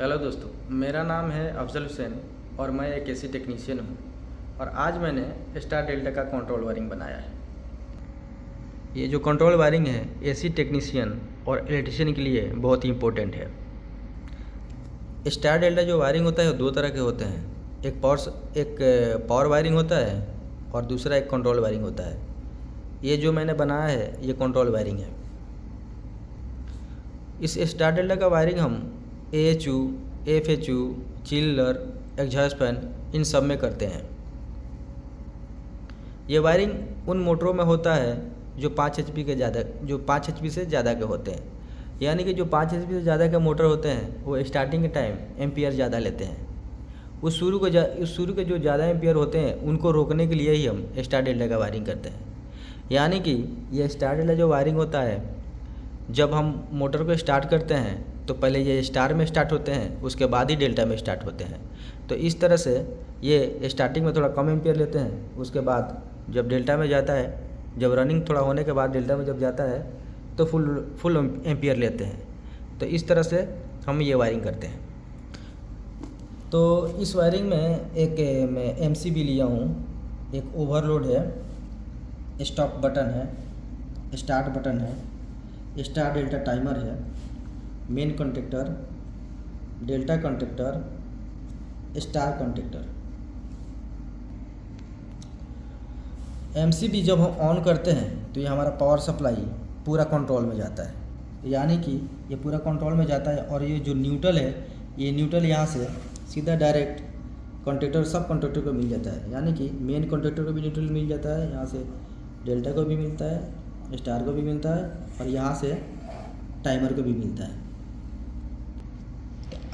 Hello दोस्तों, मेरा नाम है अफजल हुसैन और मैं एक एसी टेक्नीशियन हूँ और आज मैंने स्टार डेल्टा का कंट्रोल वायरिंग बनाया है। ये जो कंट्रोल वायरिंग है एसी टेक्नीशियन और इलेक्ट्रिशियन के लिए बहुत ही इम्पोर्टेंट है। स्टार डेल्टा जो वायरिंग होता है वो दो तरह के होते हैं, एक पावर वायरिंग होता है और दूसरा एक कंट्रोल वायरिंग होता है। ये जो मैंने बनाया है ये कंट्रोल वायरिंग है। इस स्टार डेल्टा का वायरिंग हम AHU, FHU, चिल्लर, एग्जॉस्ट फैन इन सब में करते हैं। ये वायरिंग उन मोटरों में होता है जो 5 HP से ज़्यादा के होते हैं। यानी कि जो 5 HP से ज़्यादा के मोटर होते हैं वो स्टार्टिंग के टाइम एम्पियर ज़्यादा लेते हैं। उस शुरू के जो ज़्यादा एम्पियर होते हैं उनको रोकने के लिए ही हम स्टार डेल्टा का वायरिंग करते हैं। यानी कि ये स्टार डेल्टा जो वायरिंग होता है, जब हम मोटर को स्टार्ट करते हैं तो पहले ये स्टार में स्टार्ट होते हैं, उसके बाद ही डेल्टा में स्टार्ट होते हैं। तो इस तरह से ये स्टार्टिंग में थोड़ा कम एम्पियर लेते हैं, उसके बाद जब डेल्टा में जाता है, जब रनिंग थोड़ा होने के बाद डेल्टा में जब जाता है तो फुल एम्पियर लेते हैं। तो इस तरह से हम ये वायरिंग करते हैं। तो इस वायरिंग में एक मैं MCB लिया हूँ, एक ओवरलोड है, स्टॉप बटन है, स्टार्ट बटन है, स्टार डेल्टा टाइमर है, main contactor, delta contactor, star contactor. MCB जब हम ऑन करते हैं तो ये हमारा पावर सप्लाई पूरा कंट्रोल में जाता है। यानी कि ये पूरा कंट्रोल में जाता है और ये जो न्यूट्रल है, ये न्यूट्रल यहाँ से सीधा डायरेक्ट कॉन्टेक्टर सब कॉन्टेक्टर को मिल जाता है। यानी कि मेन कॉन्टेक्टर को भी न्यूट्रल मिल जाता है, यहाँ से डेल्टा को भी मिलता है, स्टार को भी मिलता है और यहाँ से टाइमर को भी मिलता है।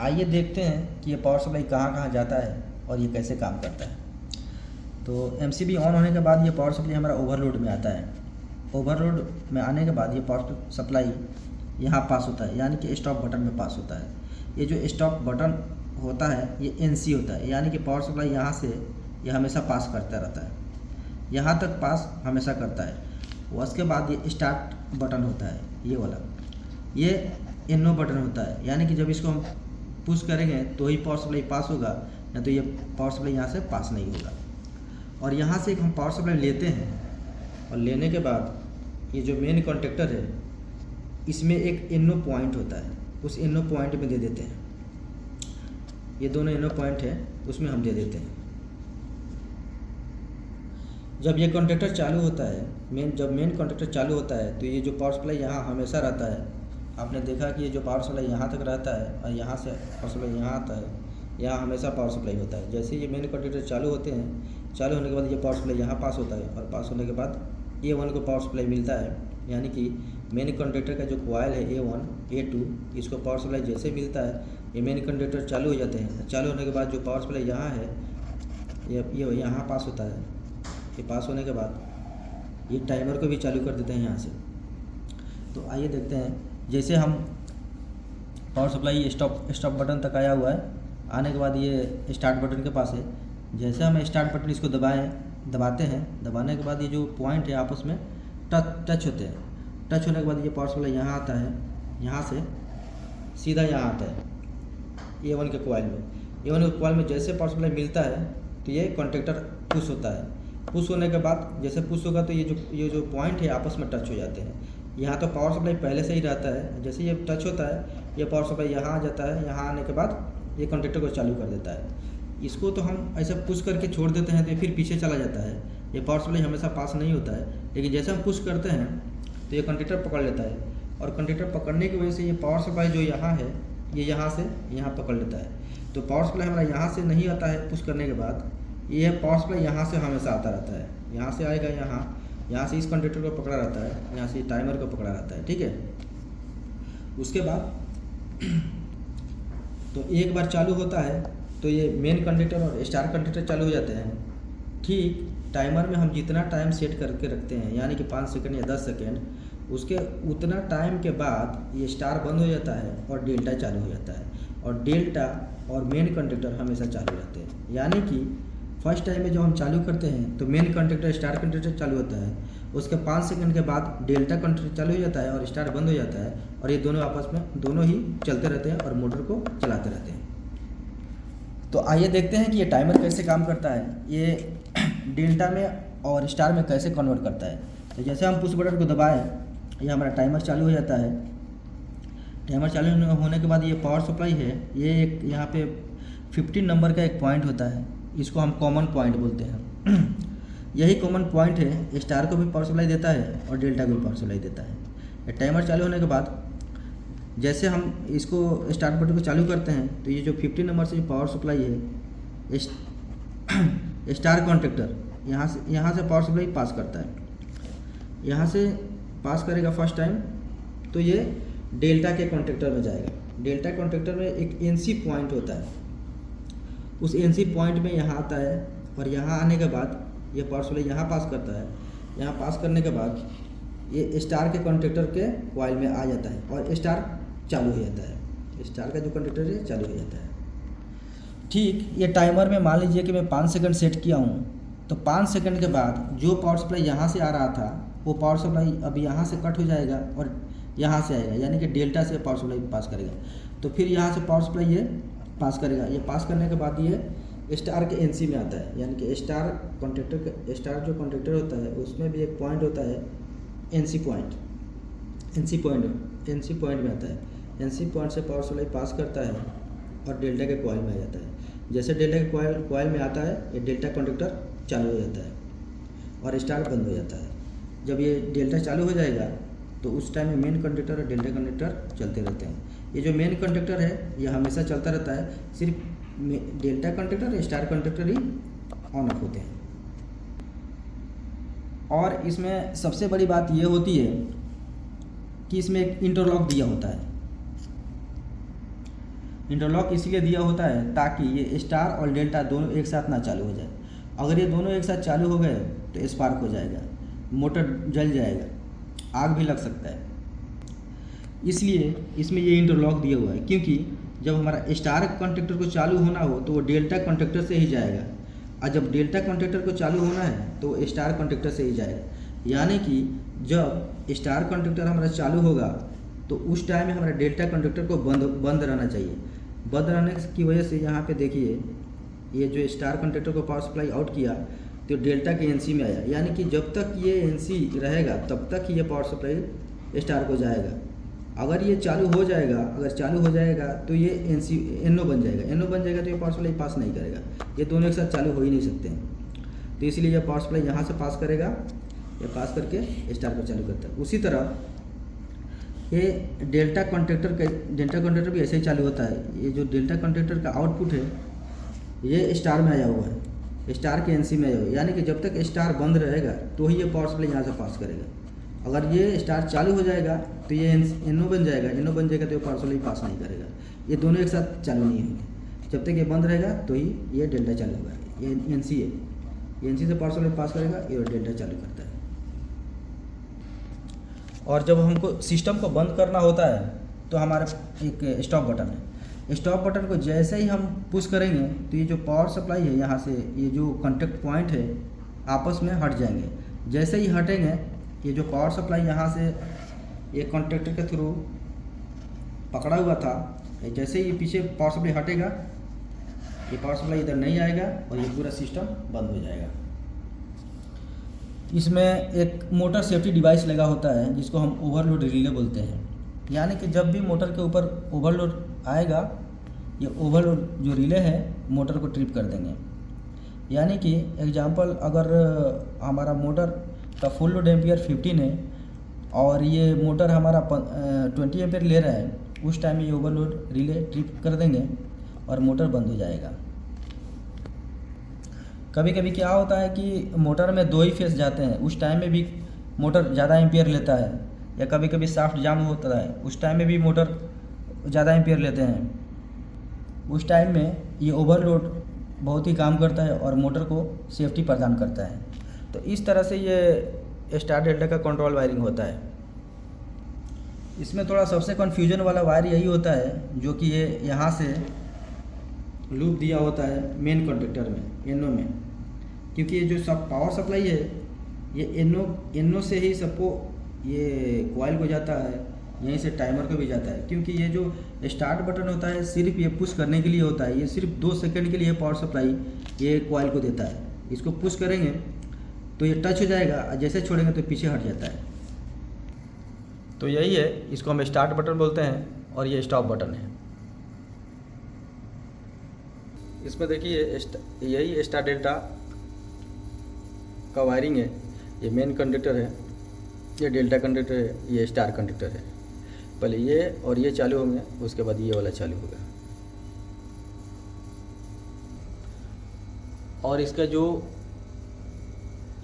आइए देखते हैं कि ये पावर सप्लाई कहाँ कहाँ जाता है और ये कैसे काम करता है। तो MCB ऑन होने के बाद ये पावर सप्लाई हमारा ओवरलोड में आता है। ओवरलोड में आने के बाद ये पावर सप्लाई यहाँ पास होता है, यानी कि स्टॉप बटन में पास होता है। ये जो स्टॉप बटन होता है ये NC होता है, यानी कि पावर सप्लाई यहाँ से ये हमेशा पास करता रहता है, यहाँ तक पास हमेशा करता है। उसके बाद ये स्टार्ट बटन होता है, ये वाला, ये NO बटन होता है, यानी कि जब इसको हम पुश करेंगे तो ही पावर सप्लाई पास होगा, नहीं तो ये पावर सप्लाई यहाँ से पास नहीं होगा। और यहाँ से एक हम पावर सप्लाई लेते हैं और लेने के बाद ये जो मेन कॉन्टेक्टर है इसमें एक NO पॉइंट होता है, उस NO पॉइंट में दे देते हैं। ये दोनों NO पॉइंट है उसमें हम दे देते हैं। जब ये कॉन्टेक्टर चालू होता है, जब मेन कॉन्टेक्टर चालू होता है तो ये जो पावर सप्लाई यहाँ हमेशा रहता है। आपने देखा कि ये जो पावर सप्लाई यहाँ तक रहता है और यहाँ से पावर सप्लाई यहाँ आता है, यहाँ हमेशा पावर सप्लाई होता है। जैसे ये मेन कॉन्टेक्टर चालू होते हैं, चालू होने के बाद ये पावर सप्लाई यहाँ पास होता है और पास होने के बाद A1 को पावर सप्लाई मिलता है। यानी कि मेन कॉन्टेक्टर का जो कॉइल है A1, A2, इसको पावर सप्लाई जैसे मिलता है ये मेन कॉन्टेक्टर चालू हो जाते हैं। चालू होने के बाद जो पावर सप्लाई यहाँ है ये यहाँ पास होता है। ये पास होने के बाद ये टाइमर को भी चालू कर देते हैं यहाँ से। तो आइए देखते हैं, जैसे हम पावर सप्लाई स्टॉप बटन तक आया हुआ है, आने के बाद ये स्टार्ट बटन के पास है। जैसे हम स्टार्ट बटन इसको दबाते हैं, दबाने के बाद ये जो पॉइंट है आपस में टच होते हैं। टच होने के बाद ये पावर सप्लाई यहाँ आता है, यहाँ से सीधा यहाँ आता है A1 के कॉइल में। A1 के कॉइल में जैसे पावर सप्लाई मिलता है तो ये कॉन्टेक्टर पुश होता है। पुश होने के बाद जैसे पुश होगा तो ये जो पॉइंट है आपस में टच हो जाते हैं। यहाँ तो पावर सप्लाई पहले से ही रहता है, जैसे ये टच होता है ये पावर सप्लाई यहाँ आ जाता है। यहाँ आने के बाद ये कॉन्टेक्टर को चालू कर देता है। इसको तो हम ऐसे पुश करके छोड़ देते हैं तो फिर पीछे चला जाता है। ये पावर सप्लाई हमेशा पास नहीं होता है, लेकिन जैसे हम पुश करते हैं तो ये कॉन्टेक्टर पकड़ लेता है और कॉन्टेक्टर पकड़ने की वजह से ये पावर सप्लाई जो यहाँ है ये यहाँ से यहाँ पकड़ लेता है। तो पावर सप्लाई हमारा यहाँ से नहीं आता है पुश करने के बाद, ये पावर सप्लाई यहाँ से हमेशा आता रहता है। यहाँ से आएगा, यहाँ से इस कॉन्टेक्टर को पकड़ा रहता है, यहाँ से टाइमर को पकड़ा रहता है। ठीक है, उसके बाद तो एक बार चालू होता है तो ये मेन कॉन्टेक्टर और स्टार कॉन्टेक्टर चालू हो जाते हैं। ठीक टाइमर में हम जितना टाइम सेट करके रखते हैं, यानी कि 5 सेकंड या 10 सेकंड, उसके उतना टाइम के बाद ये स्टार बंद हो जाता है और डेल्टा चालू हो जाता है। और डेल्टा और मेन कॉन्टेक्टर हमेशा चालू रहते हैं। यानी कि फर्स्ट टाइम में जब हम चालू करते हैं तो मेन कॉन्टेक्टर स्टार कॉन्टेक्टर चालू होता है, उसके 5 सेकंड के बाद डेल्टा कॉन्टेक्टर चालू हो जाता है और स्टार बंद हो जाता है, और ये दोनों आपस में दोनों ही चलते रहते हैं और मोटर को चलाते रहते हैं। तो आइए देखते हैं कि ये टाइमर कैसे काम करता है, ये डेल्टा में और स्टार में कैसे कन्वर्ट करता है। तो जैसे हम पुश बटन को दबाएं, ये हमारा टाइमर चालू हो जाता है। टाइमर चालू होने के बाद ये पावर सप्लाई है, ये एक यहाँ पे 15 नंबर का एक पॉइंट होता है, इसको हम कॉमन पॉइंट बोलते हैं। यही कॉमन पॉइंट है, स्टार को भी पावर सप्लाई देता है और डेल्टा को भी पावर सप्लाई देता है। टाइमर चालू होने के बाद जैसे हम इसको स्टार्ट बटन को चालू करते हैं तो ये जो 15 नंबर से जो पावर सप्लाई है, स्टार कॉन्ट्रैक्टर यहाँ से पावर सप्लाई पास करता है। यहाँ से पास करेगा फर्स्ट टाइम, तो ये डेल्टा के कॉन्ट्रैक्टर में जाएगा। डेल्टा कॉन्ट्रैक्टर में एक एनसी पॉइंट होता है, उस एनसी पॉइंट में यहाँ आता है और यहाँ आने के बाद ये पावर सप्लाई यहाँ पास करता है। यहाँ पास करने के बाद ये स्टार के कॉन्ट्रैक्टर के कॉइल में आ जाता है और स्टार चालू हो जाता है। स्टार का जो कॉन्ट्रैक्टर है चालू हो जाता है। ठीक, ये टाइमर में मान लीजिए कि मैं 5 सेकंड सेट किया हूँ, तो 5 सेकंड के बाद जो पावर सप्लाई यहाँ से आ रहा था वो पावर सप्लाई अब यहाँ से कट हो जाएगा और यहाँ से आएगा, यानी कि डेल्टा से पावर सप्लाई पास करेगा। तो फिर यहाँ से पावर सप्लाई ये पास करेगा। ये पास करने के बाद ये स्टार के एनसी में आता है, यानी कि स्टार जो कॉन्ट्रैक्टर होता है उसमें भी एक पॉइंट होता है एनसी पॉइंट में आता है। एनसी पॉइंट से पावर सप्लाई पास करता है और डेल्टा के कॉइल में आ जाता है। जैसे डेल्टा के कॉइल में आता है, ये डेल्टा कॉन्ट्रैक्टर चालू हो जाता है और स्टार बंद हो जाता है। जब ये डेल्टा चालू हो जाएगा तो उस टाइम में मेन कॉन्ट्रैक्टर और डेल्टा कॉन्ट्रैक्टर चलते रहते हैं। ये जो मेन कॉन्ट्रैक्टर है ये हमेशा चलता रहता है, सिर्फ डेल्टा कॉन्ट्रैक्टर और star contractor he on off होते हैं। और इसमें सबसे बड़ी बात ये होती है कि इसमें एक इंटरलॉक दिया होता है। इंटरलॉक इसलिए दिया होता है ताकि ये स्टार और डेल्टा दोनों एक साथ ना चालू हो जाए। अगर ये दोनों एक साथ चालू हो गए तो स्पार्क हो जाएगा, मोटर जल जाएगा, आग भी लग सकता है। इसलिए इसमें ये इंटरलॉक दिया हुआ है, क्योंकि जब हमारा स्टार कॉन्ट्रैक्टर को चालू होना हो तो वो डेल्टा कॉन्ट्रैक्टर से ही जाएगा, और जब डेल्टा कॉन्ट्रैक्टर को चालू होना है तो स्टार कॉन्ट्रैक्टर से ही जाएगा। यानी कि जब स्टार कॉन्ट्रैक्टर हमारा चालू होगा तो उस टाइम में हमारा डेल्टा कॉन्ट्रैक्टर को बंद रहना चाहिए। बंद रहने की वजह से यहाँ पे देखिए, ये जो स्टार कॉन्ट्रैक्टर को पावर सप्लाई आउट किया तो डेल्टा के एनसी में आया, यानी कि जब तक ये एनसी रहेगा तब तक ये पावर सप्लाई स्टार को जाएगा। अगर ये चालू हो जाएगा तो ये एनओ बन जाएगा तो ये पावर सप्लाई पास नहीं करेगा। ये दोनों एक साथ चालू हो ही नहीं सकते हैं। तो इसलिए ये पावर सप्लाई यहाँ से पास करेगा, ये पास करके स्टार को चालू करता है। उसी तरह ये डेल्टा कॉन्ट्रैक्टर भी ऐसे ही चालू होता है। ये जो डेल्टा कॉन्ट्रैक्टर का आउटपुट है ये स्टार में आया हुआ है, स्टार के एनसी में आया हुआ है, यानी कि जब तक स्टार बंद रहेगा तो ही ये पावर सप्लाई यहाँ से पास करेगा। अगर ये स्टार चालू हो जाएगा तो ये एनओ बन जाएगा तो ये पावर सप्लाई पास नहीं करेगा। ये दोनों एक साथ चालू नहीं होंगे। जब तक ये बंद रहेगा तो ही ये डेल्टा चालू होगा। ये एनसी है, ये एनसी से पावर सप्लाई पास करेगा, ये डेल्टा चालू करता है। और जब हमको सिस्टम को बंद करना होता है तो हमारा एक स्टॉप बटन है। स्टॉप बटन को जैसे ही हम पुश करेंगे तो ये जो पावर सप्लाई है यहाँ से ये जो कॉन्टैक्ट पॉइंट है आपस में हट जाएंगे। जैसे ही हटेंगे ये जो पावर सप्लाई यहाँ से ये कॉन्ट्रैक्टर के थ्रू पकड़ा हुआ था, जैसे ही पीछे पावर सप्लाई हटेगा ये पावर सप्लाई इधर नहीं आएगा और ये पूरा सिस्टम बंद हो जाएगा। इसमें एक मोटर सेफ्टी डिवाइस लगा होता है जिसको हम ओवरलोड रिले बोलते हैं। यानी कि जब भी मोटर के ऊपर ओवरलोड आएगा ये ओवरलोड जो रिले है मोटर को ट्रिप कर देंगे। यानी कि एग्जांपल, अगर हमारा मोटर का फुल लोड एम्पियर 15 है और ये मोटर हमारा 20 एम्पियर ले रहा है, उस टाइम ये ओवरलोड रिले ट्रिप कर देंगे और मोटर बंद हो जाएगा। कभी कभी क्या होता है कि मोटर में 2 ही फेस जाते हैं, उस टाइम में भी मोटर ज़्यादा एम्पियर लेता है, या कभी कभी शाफ्ट जाम होता है उस टाइम में भी मोटर ज़्यादा एम्पियर लेते हैं। उस टाइम में ये ओवरलोड बहुत ही काम करता है और मोटर को सेफ्टी प्रदान करता है। तो इस तरह से ये स्टार डेल्टा का कंट्रोल वायरिंग होता है। इसमें थोड़ा सबसे कन्फ्यूजन वाला वायर यही होता है जो कि ये यहाँ से लूप दिया होता है मेन कॉन्ट्रैक्टर में, एनओ में, क्योंकि ये जो सब पावर सप्लाई है ये एनओ से ही सबको ये कॉइल को जाता है यहीं से टाइमर को भी जाता है, क्योंकि ये जो स्टार्ट बटन होता है सिर्फ ये पुश करने के लिए होता है। ये सिर्फ 2 सेकंड के लिए पावर सप्लाई ये कॉइल को देता है। इसको पुश करेंगे तो ये टच हो जाएगा और जैसे छोड़ेंगे तो पीछे हट जाता है। तो यही है, इसको हम स्टार्ट बटन बोलते हैं और ये स्टॉप बटन है। इसमें देखिए यही स्टार डेल्टा का वायरिंग है। ये मेन कंडक्टर है, ये डेल्टा कंडक्टर है, ये स्टार कंडक्टर है। पहले ये और ये चालू होंगे, उसके बाद ये वाला चालू होगा। और इसका जो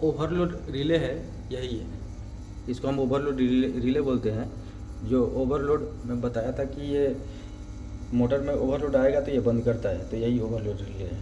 ओवरलोड रिले है यही है, इसको हम ओवरलोड रिले बोलते हैं। जो ओवरलोड मैं बताया था कि ये मोटर में ओवरलोड आएगा तो ये बंद करता है, तो यही ओवरलोड रिले है।